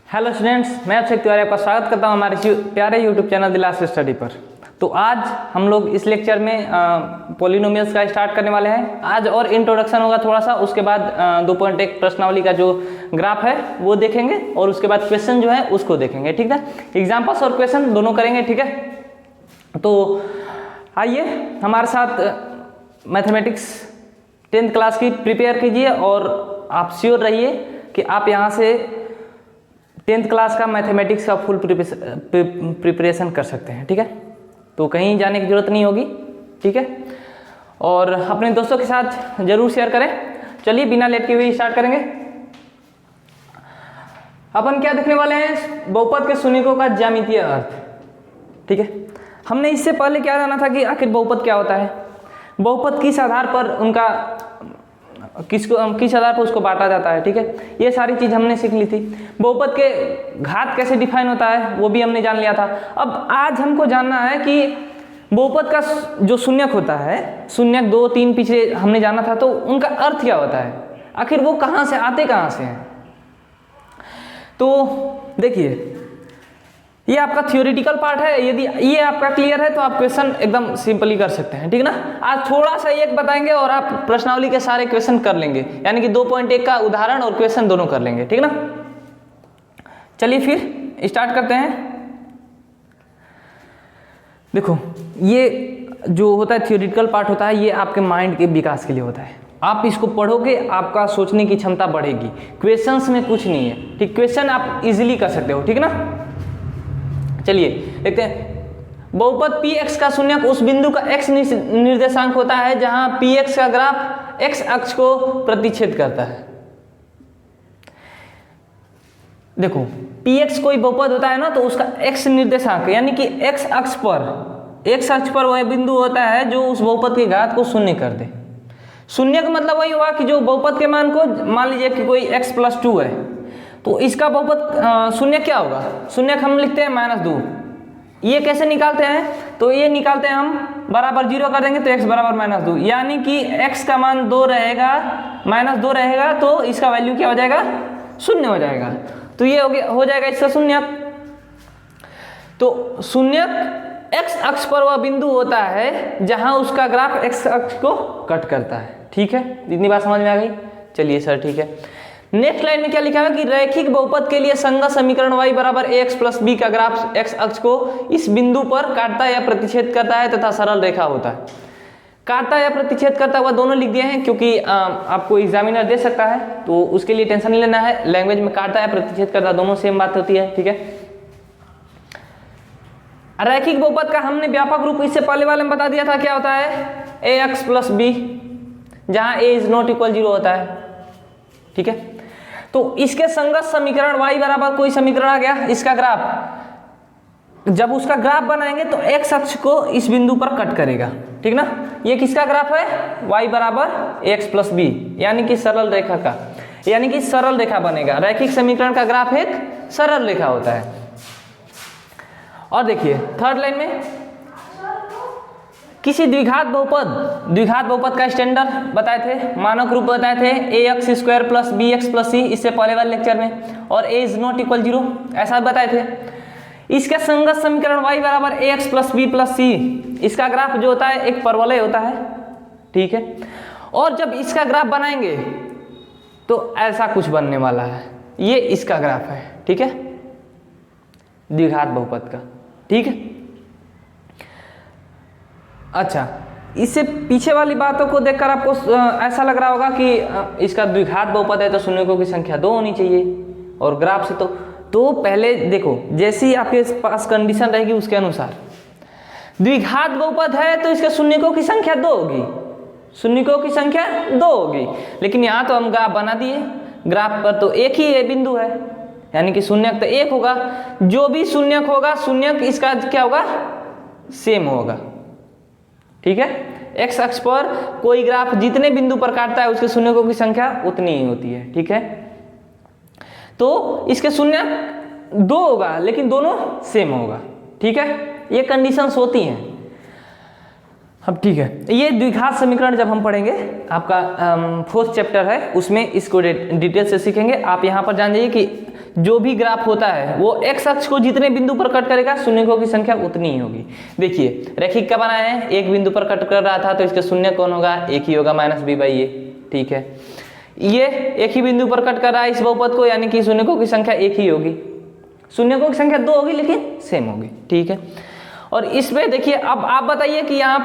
Hello students, मैं अक्षय तिवारी आपका स्वागत करता हूं हमारे प्यारे YouTube channel the last study पर। तो आज हम लोग इस लेक्चर में पॉलिनोमियल्स का स्टार्ट करने वाले हैं। आज और इंट्रोडक्शन होगा थोड़ा सा, उसके बाद 2.1 प्रश्नावली का जो ग्राफ है वो देखेंगे और उसके बाद क्वेश्चन जो है उसको देखेंगे। ठीक है, एग्जाम्पल्स और क्वेश्चन दोनों करेंगे। ठीक है, तो आइए हमारे साथ मैथमेटिक्स 10th क्लास की प्रिपेयर कीजिए और आप श्योर रहिए कि आप यहाँ से 10th क्लास का मैथमेटिक्स का फुल प्रिपरेशन कर सकते हैं। ठीक है, तो कहीं जाने की जरूरत नहीं होगी। ठीक है, और अपने दोस्तों के साथ जरूर शेयर करें। चलिए बिना लेट के हुए स्टार्ट करेंगे। अपन क्या देखने वाले हैं, बहुपद के शून्यकों का ज्यामितीय अर्थ। ठीक है, हमने इससे पहले क्या जाना था कि आखिर बहुपद क्या होता है, बहुपद किस आधार पर उनका किस आधार पर उसको बांटा जाता है। ठीक है, ये सारी चीज हमने सीख ली थी। बहुपद के घात कैसे डिफाइन होता है वो भी हमने जान लिया था। अब आज हमको जानना है कि बहुपद का जो शून्यक होता है, शून्यक 2, 3 पिछले हमने जाना था, तो उनका अर्थ क्या होता है, आखिर वो कहाँ से आते कहाँ से हैं। तो देखिए, ये आपका थियोरिटिकल पार्ट है। यदि ये आपका क्लियर है तो आप क्वेश्चन एकदम सिंपली कर सकते हैं। ठीक है ना, आज थोड़ा सा एक बताएंगे और आप प्रश्नावली के सारे क्वेश्चन कर लेंगे, यानी कि 2.1 का उदाहरण और क्वेश्चन दोनों कर लेंगे। ठीक है ना, चलिए फिर स्टार्ट करते हैं। देखो, ये जो होता है थियोरिटिकल पार्ट होता है, ये आपके माइंड के विकास के लिए होता है। आप इसको पढ़ोगे, आपका सोचने की क्षमता बढ़ेगी। क्वेश्चंस में कुछ नहीं है। ठीक, क्वेश्चन आप इजीली कर सकते हो। ठीक है ना, चलिए देखते हैं। बहुपद px का शून्यक उस बिंदु का x निर्देशांक होता है जहां px का ग्राफ x अक्ष को प्रतिच्छेद करता है। देखो, px कोई बहुपद होता है ना, तो उसका x निर्देशांक यानी कि x अक्ष पर वह बिंदु होता है जो उस बहुपद के घात को शून्य कर दे। शून्य का मतलब वही हुआ कि जो बहुपद के मान को, मान लीजिए कि कोई x+2 है, तो इसका बहुपद शून्य क्या होगा, शून्य हम लिखते हैं -2। ये कैसे निकालते हैं, तो ये निकालते हैं हम बराबर 0 कर देंगे तो x बराबर -2, यानी कि x का मान 2 रहेगा, -2 रहेगा, तो इसका वैल्यू क्या हो जाएगा, शून्य हो जाएगा। तो ये हो जाएगा इसका शून्यक। तो शून्यक x अक्ष पर वह बिंदु होता है जहां उसका ग्राफ x अक्ष को कट करता है। ठीक है, इतनी बात समझ में आ गई। चलिए सर, ठीक है। नेक्स्ट लाइन में क्या लिखा है कि रैखिक बहुपद के लिए संगत समीकरण y बराबर ax + b का ग्राफ x अक्ष को इस बिंदु पर काटता या प्रतिच्छेद करता है तथा सरल रेखा होता है। काटता या प्रतिच्छेद करता हुआ दोनों लिख दिए हैं, क्योंकि आपको एग्जामिनर दे सकता है, तो उसके लिए टेंशन नहीं लेना है। लैंग्वेज में काटता या प्रतिच्छेद करता दोनों सेम बात होती है। ठीक है, रैखिक बहुपद का हमने व्यापक रूप इससे पहले वाले में बता दिया था, क्या होता है, ax + b, जहां a ≠ 0 होता है। ठीक है, तो इसके संगत समीकरण y बराबर कोई समीकरण आ गया, इसका ग्राफ, जब उसका ग्राफ बनाएंगे तो x अक्ष को इस बिंदु पर कट करेगा। ठीक ना, ये किसका ग्राफ है, y बराबर ax + b, यानी कि सरल रेखा का, यानी कि सरल रेखा बनेगा। रैखिक समीकरण का ग्राफ एक सरल रेखा होता है। और देखिए थर्ड लाइन में, किसी द्विघात बहुपद का स्टैंडर्ड बताए थे, मानक रूप बताए थे ax² + bx + c, इससे पहले वाले लेक्चर में, और a ≠ 0 ऐसा बताए थे। इसका संगत समीकरण y बराबर ax + b + c, इसका ग्राफ जो होता है एक परवलय होता है। ठीक है, और जब इसका ग्राफ बनाएंगे तो ऐसा कुछ बनने वाला है, ये इसका ग्राफ है। ठीक है, द्विघात बहुपद का। ठीक है, अच्छा, इससे पीछे वाली बातों को देखकर आपको ऐसा लग रहा होगा कि इसका द्विघात बहुपद है तो शून्यकों की संख्या 2 होनी चाहिए, और ग्राफ से तो पहले देखो, जैसी आपके पास कंडीशन रहेगी उसके अनुसार। द्विघात बहुपद है तो इसके शून्यकों की संख्या 2 होगी, शून्यकों की संख्या 2 होगी। लेकिन यहाँ तो हम ग्राफ बना दिए, ग्राफ पर तो एक ही बिंदु है, यानी कि शून्यक तो एक होगा। जो भी शून्यक होगा, शून्यक इसका क्या होगा, सेम होगा। ठीक है, x अक्ष पर कोई ग्राफ जितने बिंदु पर काटता है उसके शून्यकों की संख्या उतनी ही होती है। ठीक है, तो इसके शून्य 2 होगा लेकिन दोनों सेम होगा। ठीक है, ये कंडीशंस होती हैं। अब ठीक है, ये द्विघात समीकरण जब हम पढ़ेंगे, आपका 4th चैप्टर है, उसमें इसको डिटेल से सीखेंगे। आप यहाँ पर जान जाइए कि जो भी ग्राफ होता है वो x अक्ष को जितने बिंदु पर कट करेगा शून्यकों की संख्या उतनी ही होगी। देखिए रैखिक का बनाया है, एक बिंदु पर कट कर रहा था तो इसका शून्य कौन होगा, एक ही होगा, -b/a। ठीक है, ये एक ही बिंदु पर कट कर रहा है इस बहुपद को, यानी कि शून्यकों की संख्या एक ही होगी। शून्यकों की संख्या 2 होगी लेकिन सेम होगी। ठीक है, और इसमें देखिए अब आप बताइए कि यहाँ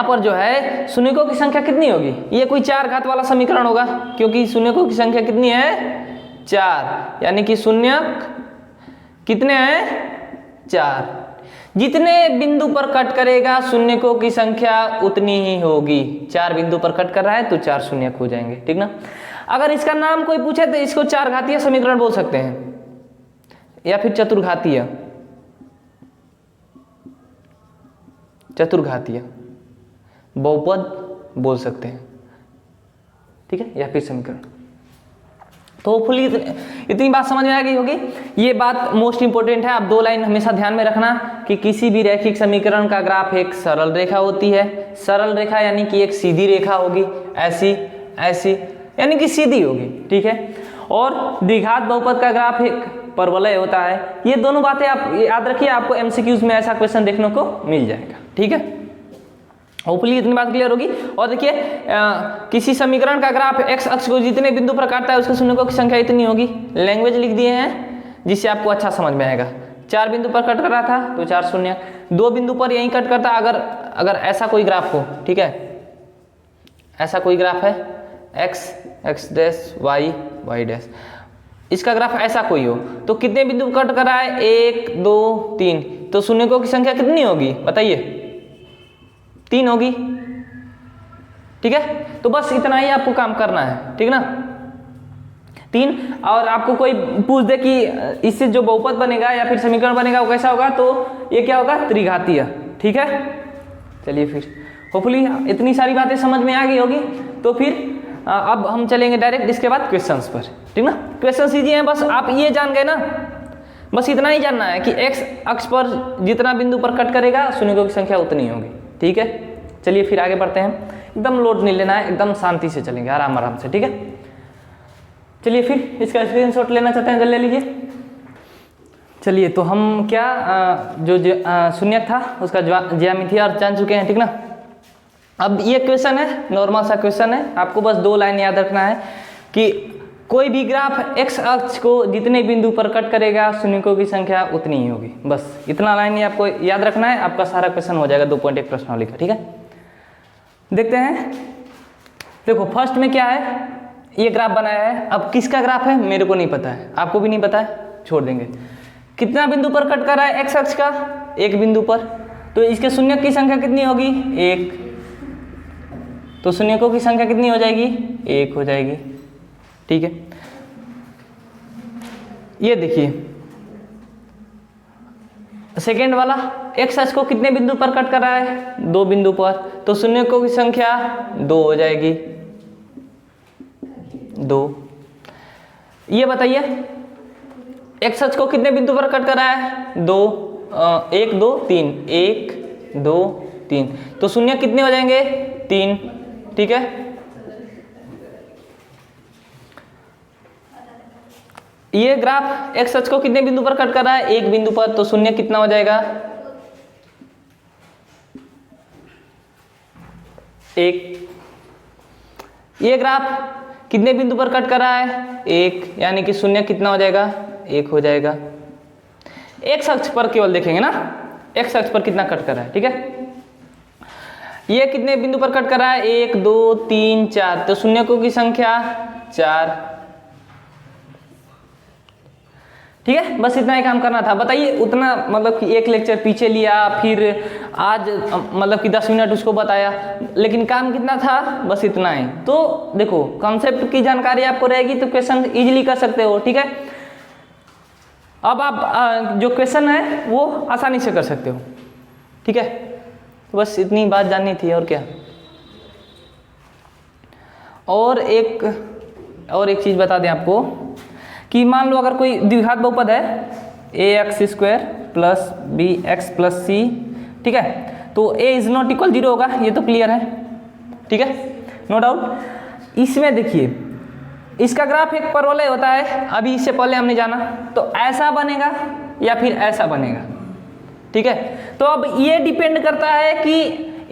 पर जो है शून्यकों की संख्या कितनी होगी। ये कोई 4 घात वाला समीकरण होगा, क्योंकि शून्यकों की संख्या कितनी है 4, यानी कि शून्यक कितने हैं 4। जितने बिंदु पर कट करेगा शून्यकों की संख्या उतनी ही होगी। 4 बिंदु पर कट कर रहा है तो 4 शून्यक हो जाएंगे। ठीक ना। अगर इसका नाम कोई पूछे तो इसको 4 घातीय समीकरण बोल सकते हैं या फिर चतुर्घातीय बहुपद बोल सकते हैं। ठीक है, या फिर समीकरण। तो होपफुली इतनी बात समझ में आ गई होगी। ये बात मोस्ट इंपोर्टेंट है, आप 2 लाइन हमेशा ध्यान में रखना कि किसी भी रैखिक समीकरण का ग्राफ एक सरल रेखा होती है। सरल रेखा यानी कि एक सीधी रेखा होगी, ऐसी यानी कि सीधी होगी। ठीक है, और द्विघात बहुपद का ग्राफ एक परवलय होता है। ये दोनों बातें आप याद रखिए, आपको एमसीक्यूज में ऐसा क्वेश्चन देखने को मिल जाएगा। ठीक है, होपफुली इतनी बात क्लियर होगी। और देखिए किसी समीकरण का ग्राफ x अक्ष को जितने बिंदु पर काटता है उसके शून्यकों की संख्या इतनी होगी। लैंग्वेज लिख दिए हैं जिससे आपको अच्छा समझ में आएगा। 4 बिंदु पर कट कर रहा था तो 4 शून्य, 2 बिंदु पर यहीं कट करता। अगर ऐसा कोई ग्राफ हो, ठीक है, ऐसा कोई ग्राफ है x डैश y डैश, इसका ग्राफ ऐसा कोई हो तो कितने बिंदु कट कर रहा है 1 2 3, तो शून्यकों की संख्या कितनी होगी बताइए, 3 होगी। ठीक है, तो बस इतना ही आपको काम करना है। ठीक ना, 3। और आपको कोई पूछ दे कि इससे जो बहुपद बनेगा या फिर समीकरण बनेगा वो कैसा होगा, तो ये क्या होगा, त्रिघातीय। ठीक है, चलिए फिर होपफुली इतनी सारी बातें समझ में आ गई होगी। तो फिर अब हम चलेंगे डायरेक्ट इसके बाद क्वेश्चंस पर। ठीक ना, क्वेश्चन इजी हैं, बस आप ये जान गए ना, बस इतना ही जानना है कि x अक्ष पर जितना बिंदु पर कट करेगा शून्यकों की संख्या उतनी होगी। ठीक है, चलिए फिर आगे बढ़ते हैं। एकदम लोड नहीं लेना है, एकदम शांति से चलेंगे, आराम से। ठीक है, चलिए फिर इसका स्क्रीनशॉट लेना चाहते हैं, जल्दी ले लीजिए। चलिए तो हम क्या जो शून्यक था उसका ज्यामिति और जान चुके हैं। ठीक ना, अब ये क्वेश्चन है, नॉर्मल सा क्वेश्चन है। आपको बस 2 लाइन याद रखना है कि कोई भी ग्राफ x अक्ष को जितने बिंदु पर कट करेगा शून्यकों की संख्या उतनी ही होगी। बस इतना लाइन ही आपको याद रखना है, आपका सारा क्वेश्चन हो जाएगा 2.1 प्रश्नावली का। ठीक है, देखते हैं। देखो फर्स्ट में क्या है, ये ग्राफ बनाया है। अब किसका ग्राफ है मेरे को नहीं पता है, आपको भी नहीं पता है, छोड़ देंगे। कितना बिंदु पर कट कर रहा है x अक्ष का, 1 बिंदु पर, तो इसके शून्यक की संख्या कितनी होगी 1, तो शून्यकों की संख्या कितनी हो जाएगी 1 हो जाएगी। ठीक है, ये देखिए सेकेंड वाला, x अक्ष को कितने बिंदु पर कट कर रहा है 2 बिंदु पर, तो शून्यकों की संख्या 2 हो जाएगी 2। ये बताइए x अक्ष को कितने बिंदु पर कट कर रहा है 2, 1 2 3, 1 2 3, तो शून्य कितने हो जाएंगे 3। ठीक है, ये ग्राफ x अक्ष को कितने बिंदु पर कट कर रहा है 1 बिंदु पर, तो शून्य कितना हो जाएगा 1। ये ग्राफ कितने बिंदु पर कट कर रहा है 1, यानी कि शून्य कितना हो जाएगा 1 हो जाएगा। x अक्ष पर केवल देखेंगे ना, x अक्ष पर कितना कट कर रहा है। ठीक है, ये कितने बिंदु पर कट कर रहा है 1 2 3 4, तो शून्यकों की संख्या 4। ठीक है, बस इतना ही काम करना था। बताइए उतना, मतलब कि एक लेक्चर पीछे लिया, फिर आज मतलब कि 10 मिनट उसको बताया, लेकिन काम कितना था, बस इतना ही। तो देखो कॉन्सेप्ट की जानकारी आपको रहेगी तो क्वेश्चन इजीली कर सकते हो। ठीक है, अब आप जो क्वेश्चन है वो आसानी से कर सकते हो। ठीक है, तो बस इतनी बात जाननी थी, और क्या। और एक चीज़ बता दें आपको कि मान लो अगर कोई द्विघात बहुपद है ax² plus bx plus c, ठीक है, तो a इज नॉट इक्वल 0 होगा, ये तो क्लियर है। ठीक है, नो डाउट। इसमें देखिए इसका ग्राफ एक परवलय होता है, अभी इससे पहले हमने जाना, तो ऐसा बनेगा या फिर ऐसा बनेगा, ठीक है। तो अब ये डिपेंड करता है कि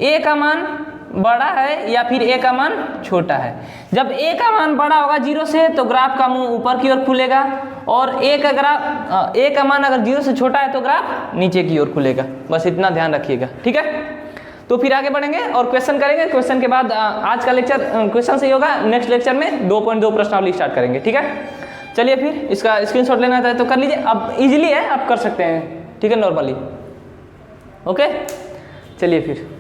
ए का मान बड़ा है या फिर ए का मान छोटा है। जब ए का मान बड़ा होगा 0 से तो ग्राफ का मुंह ऊपर की ओर खुलेगा, और ए का मान अगर 0 से छोटा है तो ग्राफ नीचे की ओर खुलेगा। बस इतना ध्यान रखिएगा, ठीक है। तो फिर आगे बढ़ेंगे और क्वेश्चन करेंगे। क्वेश्चन के बाद आज का लेक्चर क्वेश्चन से ही होगा। नेक्स्ट लेक्चर में 2.2 प्रश्नावली स्टार्ट करेंगे, ठीक है। चलिए फिर इसका स्क्रीनशॉट लेना है तो कर लीजिए, अब इजीली है, आप कर सकते हैं, ठीक है, नॉर्मली। ओके, चलिए फिर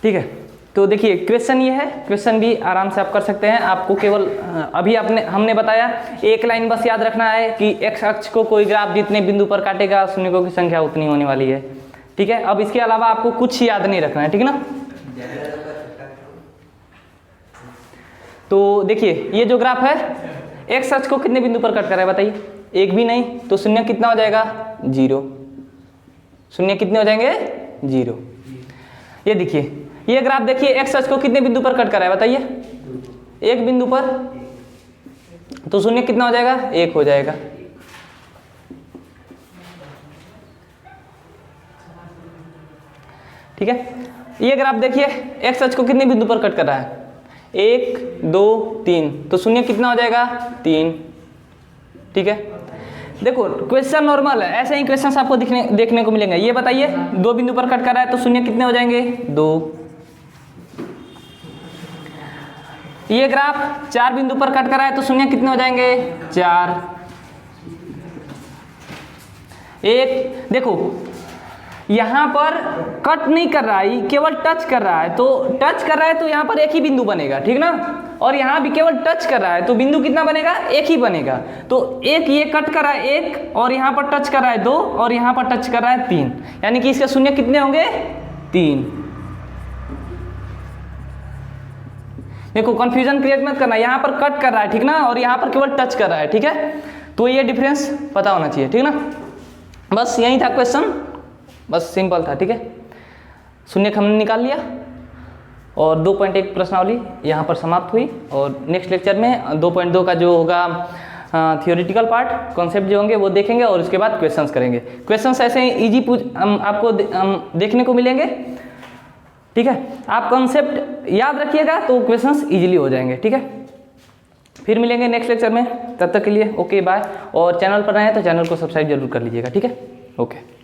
ठीक है। तो देखिए क्वेश्चन ये है, क्वेश्चन भी आराम से आप कर सकते हैं। आपको केवल अभी हमने बताया एक लाइन बस याद रखना है कि एक्स अक्ष को कोई ग्राफ जितने बिंदु पर काटेगा शून्यों की संख्या उतनी होने वाली है, ठीक है। अब इसके अलावा आपको कुछ याद नहीं रखना है, ठीक है ना। तो देखिए ये जो ग्राफ है एक्स अक्ष को कितने बिंदु पर कट कर रहा है बताइए, एक भी नहीं, तो शून्य कितना हो जाएगा 0, शून्य कितने हो जाएंगे 0। ये देखिए ये ग्राफ देखिए एक्स अक्ष को कितने बिंदु पर कट कर रहा है बताइए, एक बिंदु पर, तो शून्य कितना हो जाएगा 1 हो जाएगा। ठीक है, ये ग्राफ देखिए एक्स अक्ष को कितने बिंदु पर कट कर रहा है, 1 2 3, तो शून्य कितना हो जाएगा 3, ठीक है। देखो क्वेश्चन नॉर्मल है, ऐसे ही क्वेश्चंस आपको देखने को मिलेंगे। ये बताइए 2 बिंदु पर कट कर रहा है तो शून्य कितने हो जाएंगे 2। ये ग्राफ 4 बिंदु पर कट कर रहा है तो शून्य कितने हो जाएंगे 4। एक देखो यहां पर कट नहीं कर रहा है, केवल टच कर रहा है, तो टच कर रहा है तो यहां पर एक ही बिंदु बनेगा, ठीक ना। और यहां भी केवल टच कर रहा है तो बिंदु कितना बनेगा, एक ही बनेगा। तो एक ये कट कर रहा है 1, और यहां पर टच कर रहा है 2, और यहां पर टच कर रहा है 3, यानी कि इसके शून्य कितने होंगे 3। देखो कंफ्यूजन क्रिएट मत करना, यहाँ पर कट कर रहा है, ठीक ना, और यहाँ पर केवल टच कर रहा है, ठीक है। तो ये डिफरेंस पता होना चाहिए, ठीक ना। बस यही था क्वेश्चन, बस सिंपल था, ठीक है। शून्य हमने निकाल लिया और 2.1 प्रश्नावली यहाँ पर समाप्त हुई। और नेक्स्ट लेक्चर में 2.2 का जो होगा थियोरिटिकल पार्ट, कॉन्सेप्ट जो होंगे वो देखेंगे, और उसके बाद क्वेश्चंस करेंगे। क्वेश्चंस ऐसे ही ईजी आपको देखने को मिलेंगे, ठीक है। आप कॉन्सेप्ट याद रखिएगा तो क्वेश्चंस इजीली हो जाएंगे, ठीक है। फिर मिलेंगे नेक्स्ट लेक्चर में, तब तक के लिए ओके बाय। और चैनल पर आए हैं तो चैनल को सब्सक्राइब जरूर कर लीजिएगा, ठीक है। ओके।